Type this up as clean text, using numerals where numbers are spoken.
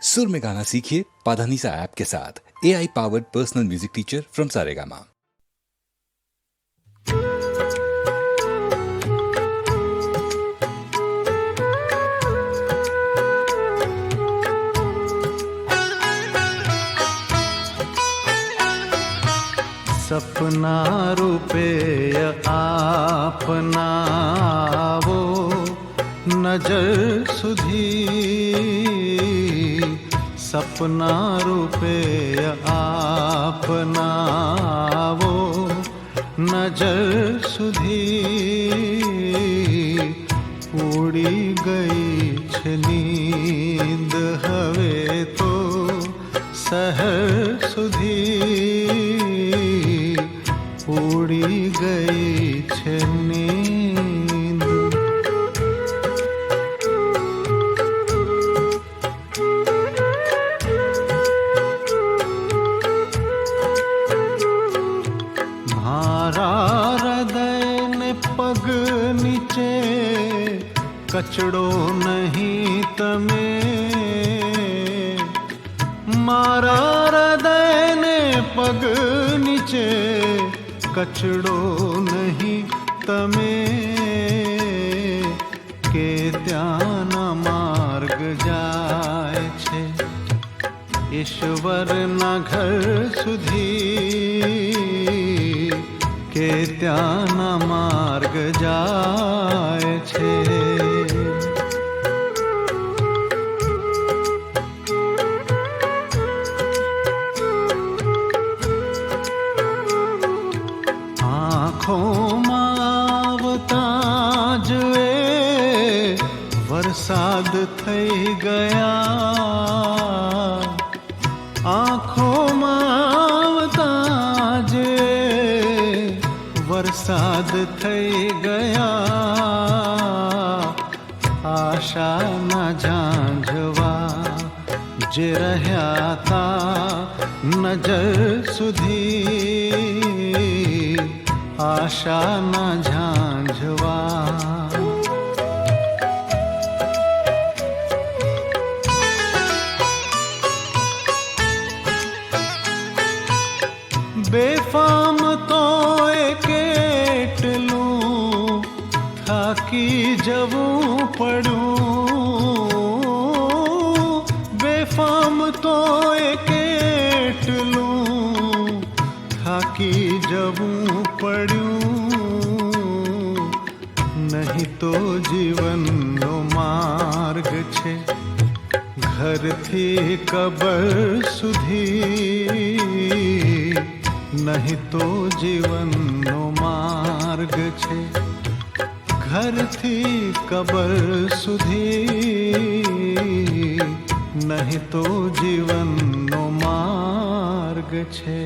सुर में गाना सीखिए पाधानीसा ऐप के साथ। AI powered personal music teacher from Saregama. सपना रुपय आपना वो नजर सुधी, सपना रुपय आपना वो नजर सुधी, उड़ी गई छे नींद हवे तो सहर सुधी, उड़ी गई छे नींद। मारा हृदय ने पग नीचे कचड़ो नहीं तमे, मारा हृदय ने पग नीचे कचड़ो नहीं तमे, के त्याना मार्ग जाए छे ईश्वर ना घर सुधी, के त्याना मार्ग जाए छे। वरसाद थई गया, आँखों मावता जे वरसाद थई गया, आशा ना झांझवा जे रह्या ता नजर सुधी, आशा ना झांझवा। बेफाम तो केटलूं थाकी जवूं पड़ूं, बेफाम तो केटलूं थाकी जवूं पड़ूं, नहीं तो जीवननो मार्ग छे घर थी कबर सुधी, नहीं तो जीवननो मार्ग छे घर थी कबर सुधी, नहीं तो जीवननो मार्ग छे।